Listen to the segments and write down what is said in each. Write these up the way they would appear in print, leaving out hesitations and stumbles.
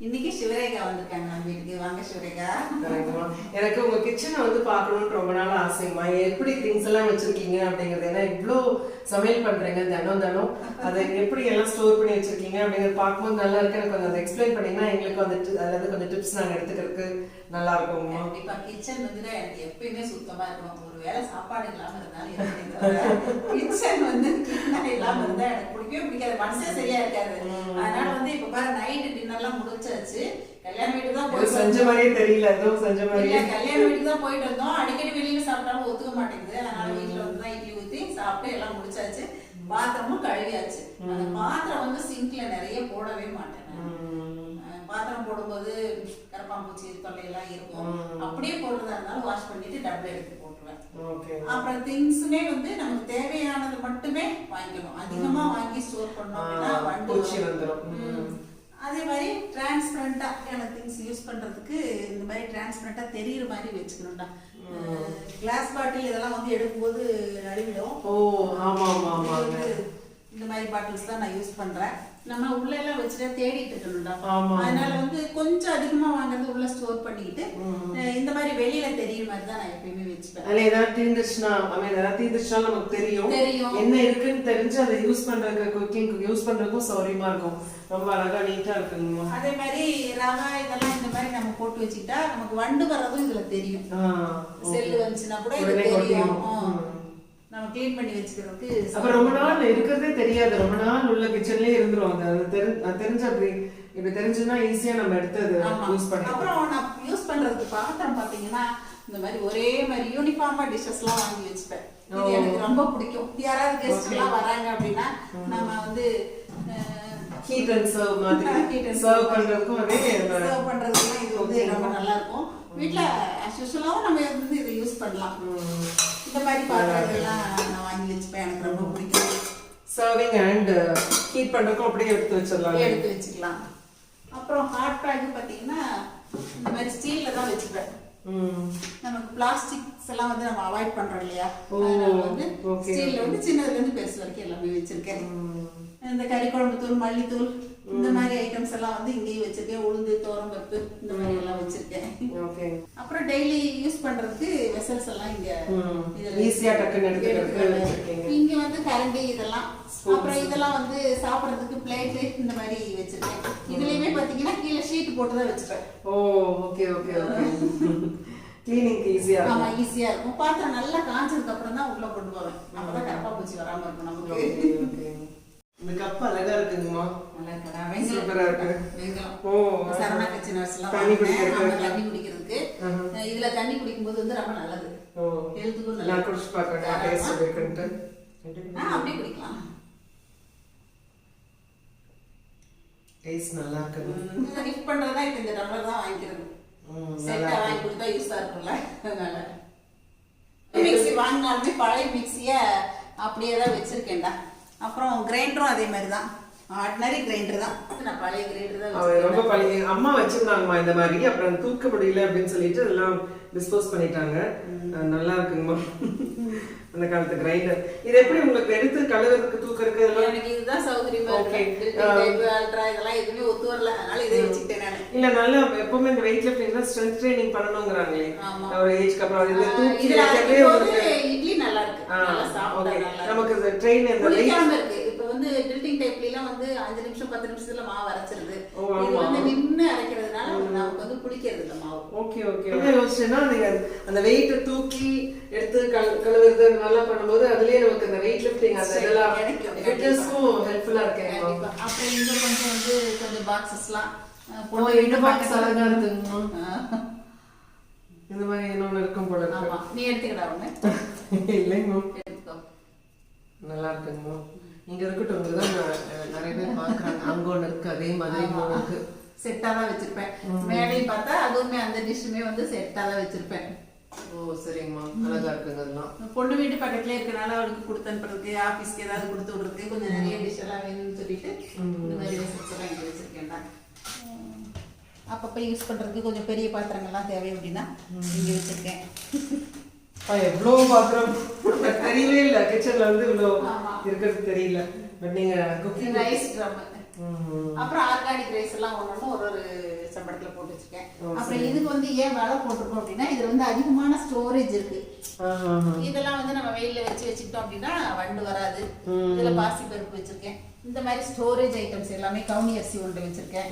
இன்னைக்கு சிவரேகா வந்திருக்காங்க நம்ம வீட்டுக்கு. வாங்க சிவரேகா. எனக்கு உங்க கிச்சனை வந்து பார்க்கணும்னு ரொம்ப நாள் ஆசைமா. எப்படி திங்ஸ் எல்லாம் வச்சிருக்கீங்க அப்படிங்கறது, ஏன்னா இவ்வளோ சமையல் பண்றீங்க தினம் அதை எப்படி எல்லாம் ஸ்டோர் பண்ணி வச்சிருக்கீங்க அப்படிங்கறது பார்க்கும்போது நல்லா இருக்கு. எனக்கு கொஞ்சம் அதை எக்ஸ்பிளைன் பண்ணீங்கன்னா எங்களுக்கு வந்துட்டு அதுல இருந்து கொஞ்சம் டிப்ஸ் நாங்கள் எடுத்துக்கிறதுக்கு நல்லா இருக்கும்மா. கண்டிப்பா கிச்சன் வந்து எனக்கு எப்பயுமே சுத்தமா இருக்கணும். ஒரு வேளை சாப்பாடு இல்லாம இருந்தாலும் கிச்சன் வந்து கிளீனா இல்லாம இருந்தா எனக்கு பிடிக்கவே பிடிக்காது. மனசே சரியா இருக்காது. அதனால வந்து இப்ப பாரு நைட்டு டின்னர்லாம் முடிச்சாச்சு. கல்யாண வீட்டுக்கு தான் போய் செஞ்ச மாதிரியே தெரியல. ஏதோ செஞ்ச மாதிரியே. கல்யாண வீட்டுக்கு தான் போயிட்டு வந்தோம். அடிக்கடி வெளியில சாப்பிட்டாலும் ஒத்துக்க மாட்டேங்குது. அதனால வீட்டுல வந்து தான் இட்லி ஊத்தி சாப்பிட்டு எல்லாம் முடிச்சாச்சு. பாத்திரமும் கழுவியாச்சு. அந்த பாத்திரம் வந்து சிங்க்ல நிறைய போடவே மாட்டேன். பாத்திரம் போடும்போது கரப்பாம்பூச்சி தொல்லையெல்லாம் இருக்கும். அப்படியே போடுறதா இருந்தாலும் வாஷ் பண்ணிட்டு டப்ல எடுத்து போட்டுருவேன். அப்புறம் திங்ஸுமே வந்து நமக்கு தேவையானது மட்டுமே வாங்கிக்கணும். அதிகமா வாங்கி ஸ்டோர் பண்ணோம் அப்படின்னா வண்டு வந்துடும். அதே மாதிரி டிரான்ஸ்பரண்டான திங்ஸ் யூஸ் பண்றதுக்கு இந்த மாதிரி டிரான்ஸ்பரண்டா தெரியுற மாதிரி வச்சுக்கணும்டா. கிளாஸ் பாட்டில் இதெல்லாம் வந்து எடுக்கும்போது நழுவிடும். இந்த மாதிரி பாட்டில்ஸ் தான் நான் யூஸ் பண்றேன். நம்ம உள்ள எல்லாம் வச்சுட்டா தேடிட்டு இருக்கணும்டா. அதனால வந்து கொஞ்சம் அதிகமா வாங்குறது உள்ள ஸ்டோர் பண்ணிக்கிட்டு இந்த மாதிரி வெளியில தெரியுற மாதிரி தான் நான் எப்பயுமே வச்சுப்பேன். அதுல ஏதாவது தீந்துச்சுன்னா நமக்கு தெரியும் என்ன இருக்குன்னு தெரிஞ்சு அதை யூஸ் பண்றதுக்கு குக்கிங் யூஸ் பண்றதுக்கும் சௌரியமா இருக்கும். ரொம்ப அழகா நீட்டா இருக்குங்க. அதே மாதிரி ரவா இதெல்லாம் இந்த மாதிரி நம்ம போட்டு வச்சுக்கிட்டா நமக்கு வண்டு வர்றதும் இதுல தெரியும். செல்லு வந்துச்சுன்னா கூட இது தெரியும். நம்ம க்ளீன் பண்ணி வச்சுக்கிறதுக்கு. அப்ப ரொம்ப நாள் இருக்கிறதே தெரியாது. ரொம்ப நாள் உள்ள கிச்சன்லயே இருந்துரும். அது தெரிஞ்ச அப்படி இப்படி தெரிஞ்சுன்னா ஈஸியா நம்ம எடுத்து யூஸ் பண்ணி. அப்புறம் நான் யூஸ் பண்றதுக்கு பாத்திரம் பாத்தீங்கன்னா இந்த மாதிரி ஒரே மாதிரி யூனிஃபார்மா டிஷஸ் எல்லாம் வாங்கி வச்சுப்பேன். இது எனக்கு ரொம்ப பிடிக்கும். யாராவது கெஸ்ட் எல்லாம் வராங்க அப்படின்னா நம்ம வந்து ஹீட் அண்ட் சர்வ் மாதிரி சர்வ் பண்றதுக்கும் சர்வ் பண்றதுக்கும் இது வந்து ரொம்ப நல்லா இருக்கும். வீட்ல யூசுவலாவும் நம்ம வந்து இதை யூஸ் பண்ணலாம். இந்த மாதிரி பாத்திரங்கள்லாம் நான் வாங்கி வச்சுப்பேன். எனக்கு ரொம்ப பிடிக்கும். சர்விங் அண்ட் ஹீட் பண்றதுக்கும் அப்படியே எடுத்து வச்சுக்கலாம். அப்புறம் ஹாட் பேக் பாத்தீங்கன்னா இந்த மாதிரி ஸ்டீல்ல தான் வச்சுப்பேன். நமக்கு பிளாஸ்டிக்ஸ் எல்லாம் வந்து நம்ம அவாய்ட் பண்றோம் இல்லையா? அதனால வந்து ஸ்டீல்ல வந்து சின்னதுல இருந்து பெருசு வரைக்கும் எல்லாமே வச்சிருக்கேன். இந்த கறி குழம்பு தூள், மல்லித்தூள் இந்த மாதிரி ஐட்டம்ஸ் எல்லாம் வந்து இங்கேயும் வச்சிருக்கேன். உளுந்து, தோரம் பருப்பு இந்த மாதிரி எல்லாம் வச்சிருக்கேன். அப்புறம் டெய்லி யூஸ் பண்றதுக்கு வெசல்ஸ் எல்லாம் இங்க ஈஸியா டக்குன்னு எடுத்துக்கிறதுக்கு இங்க வந்து கரண்டி இதெல்லாம். அப்புறம் இதெல்லாம் வந்து சாப்பிடறதுக்கு பிளேட் இந்த மாதிரி வச்சிருக்கேன். இதுலயுமே பாத்தீங்கன்னா கீழே ஷீட் போட்டு தான் வச்சிருப்பேன். கிளீனிங்க்கு ஈஸியா இருக்கும். ஆமா ஈஸியா இருக்கும். பாத்திரம் நல்லா காஞ்சதுக்கு அப்புறம் தான் உள்ள கொண்டு போவேன். அப்பதான் கரப்பாம்பூச்சி வராம இருக்கும் நமக்கு. இந்த கப் அழகா இருக்குங்கம்மா. நல்லா இருக்கா? சூப்பரா இருக்கு. சரணா கிச்சனர்ஸ் எல்லாம் தண்ணி குடிக்கிறதுக்கு. இதுல தண்ணி குடிக்கும்போது வந்து ரொம்ப நல்லது. ஹெல்த்துக்கும் நல்லா. நான் குடிச்சு பார்க்கறேன் டேஸ்ட் இருக்குன்னு. அப்படியே குடிக்கலாம். டேஸ்ட் நல்லா இருக்கு. இத கிஃப்ட் பண்றதா இந்த டம்ளர் தான் வாங்கிக்கிறது. செட்டா வாங்கி கொடுத்தா யூஸா இருக்கும்ல. அதனால மிக்ஸி வாங்கினாலுமே பழைய மிக்ஸிய அப்படியே தான் வச்சிருக்கேன்டா. அப்புறம் கிரைண்டரும் அதே மாதிரி தான். ஆர்டினரி கிரைண்டர் தான். நான் பழைய கிரைண்டர் தான் ரொம்ப பழைய. அம்மா வச்சிருந்தாங்கம்மா இந்த மாதிரி. அப்புறம் தூக்க முடியல அப்படின்னு சொல்லிட்டு எல்லாம் டிஸ்போஸ் பண்ணிட்டாங்க. நல்லா இருக்குங்கம்மா அந்த காலத்து கிரைண்டர். இது எப்படி உங்களுக்கு எடுத்து கழுவுறதுக்கு தூக்குறதுக்கு எல்லாம்? எனக்கு இதுதான் சௌகரியமா இருக்கு. அல்ட்ரா இதெல்லாம் எதுவுமே ஒத்து வரல. அதனால இதை வச்சுக்கிட்டேன் நான். இல்ல நல்லா எப்பவுமே இந்த வெயிட் லிஃப்டிங்ல ஸ்ட்ரென்த் ட்ரைனிங் பண்ணணும்ங்கறாங்களே. ஒரு ஏஜ்க்கு அப்புறம் இது தூக்கி வைக்கவே உங்களுக்கு இட்லி நல்லா இருக்கு. நல்லா சாப்பிட்டா நல்லா. நமக்கு இந்த ட்ரெயின் இந்த வெயிட் இருக்கு. இப்போ வந்து பில்டிங் டைப்ல வந்து 5 நிமிஷம் 10 நிமிஷத்துல மாவு அரைச்சிருது. இது வந்து நின்னு அரைக்கிறதுனால நமக்கு வந்து பிடிக்கிறது இல்ல மாவு. ஓகே. என்ன யோசிச்சேன்னா நீங்க அந்த வெயிட் தூக்கி எடுத்து கழுவுறது அந்த மாதிரிலாம் பண்ணும்போது அதுலயே நமக்கு இந்த வெயிட் லிஃப்டிங் அதெல்லாம் ஃபிட்னஸ்க்கும் ஹெல்ப்ஃபுல்லா இருக்கு. அப்புறம் இங்க கொஞ்சம் வந்து கொஞ்சம் பாக்ஸஸ்லாம் இந்த பாக்ஸ் அழகா இருக்குங்க. இந்த மாதிரி இன்னொன்னு இருக்கும் போல இருக்கு. ஆமா நீ எடுத்துக்கடா ஒண்ணு. இல்லைங்க எடுத்துக்கோ. நல்லா இருக்குங்க. இங்க இருக்கட்டும். தான் நிறைய பேர் பாக்குறாங்க. அங்க ஒண்ணு இருக்கு அதே மாதிரி இருக்கு. செட்டா தான் வச்சிருப்பேன். மேடையும் பார்த்தா அதுவுமே அந்த டிஷ்ஷுமே வந்து செட்டா தான் வச்சிருப்பேன். சரிங்கம்மா அழகா இருக்குங்க. அதெல்லாம் பொண்ணு வீட்டு பக்கத்துல இருக்கனால அவளுக்கு கொடுத்து அனுப்புறதுக்கு ஆபீஸ்க்கு ஏதாவது கொடுத்து விடுறதுக்கு கொஞ்சம் நிறைய டிஷ் எல்லாம் வேணும்னு சொல்லிட்டு இந்த மாதிரி வெசல்ஸ் எல்லாம் இங்க வச்சிருக்கேன்டா. அப்பப்ப யூஸ் பண்றதுக்கு கொஞ்சம் பெரிய பாத்திரங்கள்லாம் தேவை அப்படின்னா இங்க வச்சிருக்கேன். எவ்வளோ பாத்திரம் தெரியவே இல்லை. கிச்சன்ல வந்து இவ்வளோ இருக்கிறது தெரியல. பட் நீங்க குக்கிங் ரைஸ் ட்ரம் அப்புறம் ஆர்கானிக் ரைஸ் எல்லாம் ஒன்று ஒரு சம்பளத்தில் போட்டு வச்சிருக்கேன். அப்புறம் இதுக்கு வந்து ஏன் விலை போட்டிருக்கோம் அப்படின்னா இதுல வந்து அதிகமான ஸ்டோரேஜ் இருக்கு. இதெல்லாம் வந்து நம்ம வெயில வச்சுக்கிட்டோம் அப்படின்னா வண்டு வராது. இதுல பாசி பருப்பு வச்சிருக்கேன். இந்த மாதிரி ஸ்டோரேஜ் ஐட்டம்ஸ் எல்லாமே கவுனி அரிசி ஒன்று வச்சிருக்கேன்.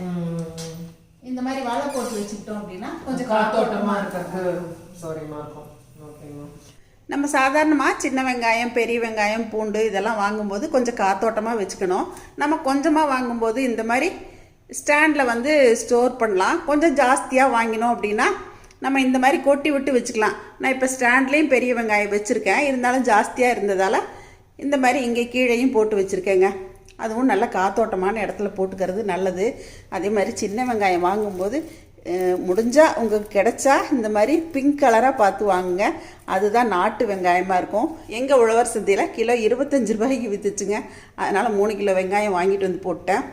இந்த மாதிரி வலை போட்டு வச்சுக்கிட்டோம் அப்படின்னா கொஞ்சம் காத்தோட்டமா இருக்கிறது சௌரியமா இருக்கும். ஓகேங்க. நம்ம சாதாரணமாக சின்ன வெங்காயம் பெரிய வெங்காயம் பூண்டு இதெல்லாம் வாங்கும்போது கொஞ்சம் காத்தோட்டமாக வச்சுக்கணும். நம்ம கொஞ்சமாக வாங்கும்போது இந்த மாதிரி ஸ்டாண்டில் வந்து ஸ்டோர் பண்ணலாம். கொஞ்சம் ஜாஸ்தியாக வாங்கினோம் அப்படின்னா நம்ம இந்த மாதிரி கொட்டி விட்டு வச்சுக்கலாம். நான் இப்போ ஸ்டாண்ட்லேயும் பெரிய வெங்காயம் வச்சுருக்கேன். இருந்தாலும் ஜாஸ்தியாக இருந்ததால் இந்த மாதிரி இங்கே கீழேயும் போட்டு வச்சுருக்கேங்க. அதுவும் நல்ல காத்தோட்டமான இடத்துல போட்டுக்கிறது நல்லது. அதே மாதிரி சின்ன வெங்காயம் வாங்கும்போது முடிஞ்சால் உங்களுக்கு கிடைச்சா இந்த மாதிரி பிங்க் கலராக பார்த்து வாங்குங்க. அதுதான் நாட்டு வெங்காயமாக இருக்கும். எங்கள் உழவர் சந்தையில் கிலோ 25 ரூபாய்க்கு விற்றுச்சுங்க. அதனால் 3 கிலோ வெங்காயம் வாங்கிட்டு வந்து போட்டேன்.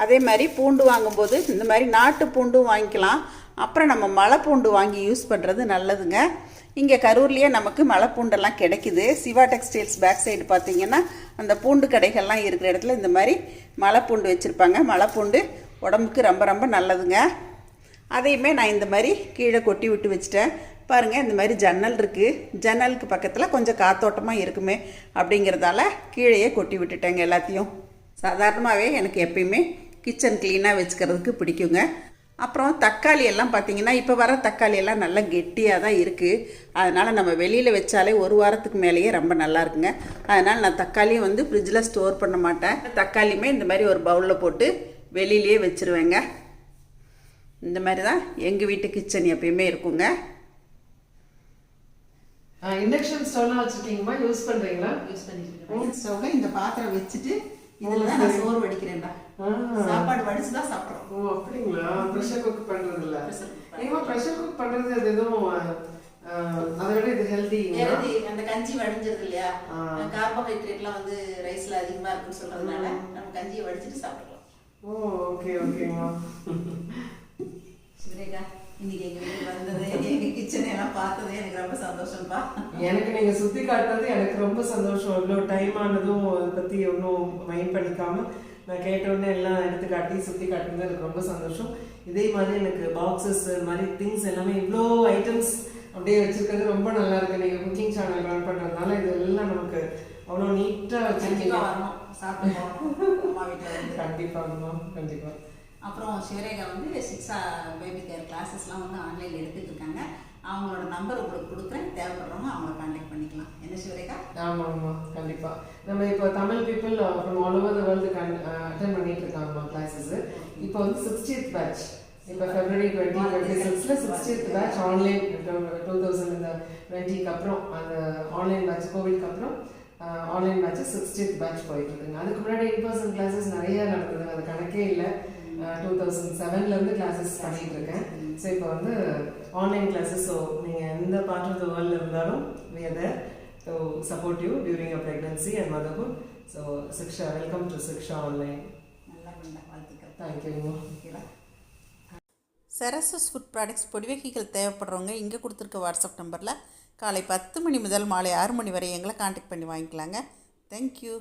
அதே மாதிரி பூண்டு வாங்கும்போது இந்த மாதிரி நாட்டு பூண்டும் வாங்கிக்கலாம். அப்புறம் நம்ம மலை பூண்டு வாங்கி யூஸ் பண்ணுறது நல்லதுங்க. இங்கே கரூர்லேயே நமக்கு மலை பூண்டெல்லாம் கிடைக்குது. சிவா டெக்ஸ்டைல்ஸ் பேக் சைடு பார்த்தீங்கன்னா அந்த பூண்டு கடைகள்லாம் இருக்கிற இடத்துல இந்த மாதிரி மலை பூண்டு வச்சுருப்பாங்க. மலை பூண்டு உடம்புக்கு ரொம்ப ரொம்ப நல்லதுங்க. அதையுமே நான் இந்த மாதிரி கீழே கொட்டி விட்டு வச்சுட்டேன். பாருங்கள், இந்த மாதிரி ஜன்னல் இருக்குது. ஜன்னலுக்கு பக்கத்தில் கொஞ்சம் காத்தோட்டமாக இருக்குமே அப்படிங்கிறதால கீழேயே கொட்டி விட்டுட்டேங்க எல்லாத்தையும். சாதாரணமாகவே எனக்கு எப்பயுமே கிச்சன் க்ளீனாக வச்சுக்கிறதுக்கு பிடிக்குங்க. அப்புறம் தக்காளி எல்லாம் பார்த்திங்கன்னா இப்போ வர தக்காளி எல்லாம் நல்லா கெட்டியாக தான் இருக்குது. அதனால் நம்ம வெளியில் வச்சாலே ஒரு வாரத்துக்கு மேலேயே ரொம்ப நல்லா இருக்குங்க. அதனால் நான் தக்காளியும் வந்து ஃப்ரிட்ஜில் ஸ்டோர் பண்ண மாட்டேன். தக்காளியுமே இந்த மாதிரி ஒரு பவுலில் போட்டு வெளியிலேயே வச்சுருவேங்க. இந்த மாதிரி தான் எங்கள் வீட்டு கிச்சன் எப்பயுமே இருக்குங்க. இண்டக்ஷன் ஸ்டவ்லாம் வச்சுருக்கீங்களா? யூஸ் பண்ணுறீங்களா? யூஸ் பண்ணிட்டு ஸ்டவ்வில் இந்த பாத்திரம் வச்சுட்டு இதில் தான் நான் சோறு வடிக்கிறேன்டா. சாப்பாடு வடிச்சு தான் சாப்பிட்றோம். ஓ அப்படிங்களா? ப்ரெஷர் குக் பண்ணுறது இல்லை? ஏமா ப்ரெஷர் குக் பண்ணுறது அது எதுவும் அதை விட இது ஹெல்தி. அந்த கஞ்சி வடிஞ்சிருது இல்லையா, கார்போஹைட்ரேட்லாம் வந்து ரைஸில் அதிகமாக இருக்குன்னு சொல்கிறதுனால நம்ம கஞ்சியை வடிச்சிட்டு சாப்பிட்றோம். ஓ ஓகே ஓகேம்மா. சுரேகா, இன்னைக்கு எங்கள் வீட்டுக்கு வந்தது, எங்கள் கிச்சனை எல்லாம் பார்த்தது எனக்கு ரொம்ப சந்தோஷம்ப்பா. எனக்கு நீங்கள் சுற்றி காட்டுறது எனக்கு ரொம்ப சந்தோஷம். இவ்வளோ டைம் ஆனதும் அதை பற்றி ஒன்றும் மைண்ட் பண்ணிக்காமல் நான் கேட்டோடனே எல்லாம் எடுத்து காட்டி சுற்றி காட்டுறது எனக்கு ரொம்ப சந்தோஷம். இதே மாதிரி எனக்கு பாக்ஸஸ் இந்த மாதிரி திங்ஸ் எல்லாமே இவ்வளோ ஐட்டம்ஸ் அப்படியே வச்சுருக்கிறது ரொம்ப நல்லா இருக்குது. நீங்கள் குக்கிங் சேனல் ரன் பண்ணுறதுனால இதெல்லாம் நமக்கு அவ்வளோ நீட்டாக வச்சுருக்கீங்க. வரணும், சாப்பிட்டு அம்மா வீட்டில் வந்து கண்டிப்பாக கண்டிப்பாக. அப்புறம் சிவரேகா வந்து சிக்ஸா பேபி கேர் கிளாஸஸ்லாம் வந்து ஆன்லைனில் எடுத்துகிட்டு இருக்காங்க. அவங்களோட நம்பர் உங்களுக்கு கொடுக்குறேன், தேவைப்படுறவங்க அவங்கள கான்டாக்ட் பண்ணிக்கலாம். என்ன சிவரேகா? ஆமாம் ஆமாம் கண்டிப்பாக. நம்ம இப்போ Tamil people from all over the world attend பண்ணிட்டு இருக்காங்க கிளாஸஸ். இப்போ வந்து 60th பேட்ச், இப்போ February 2026 60th பேட்ச் ஆன்லைன் 2020க்கு அப்புறம் அந்த ஆன்லைன் பேட்ச் கோவிட்க்கு அப்புறம் ஆன்லைன் பேட்ச் 60th பேட்ச் போயிட்டு இருக்குங்க. அதுக்கு முன்னாடி இன்பர்சன் கிளாஸஸ் நிறைய நடந்தது, அது கணக்கே இல்லை. 2007லேருந்து கிளாஸஸ் பண்ணிட்டு இருக்கேன். ஸோ இப்போ வந்து ஆன்லைன் கிளாஸஸ். ஸோ நீங்கள் எந்த பார்ட் ஆஃப் த வேர்ல்டில் இருந்தாலும் we are there to support you during your pregnancy and motherhood. So Siksha, welcome to Siksha Online. நல்லா பண்ண வாழ்த்துக்கள். தேங்க்யூ. சரசஸ் ஃபுட் ப்ராடக்ட்ஸ் பொடி வகைகள் தேவைப்படுறவங்க இங்கே கொடுத்துருக்க வாட்ஸ்அப் நம்பரில் காலை 10 மணி முதல் மாலை 6 மணி வரை எங்களை கான்டாக்ட் பண்ணி வாங்கிக்கலாங்க. தேங்க்யூ.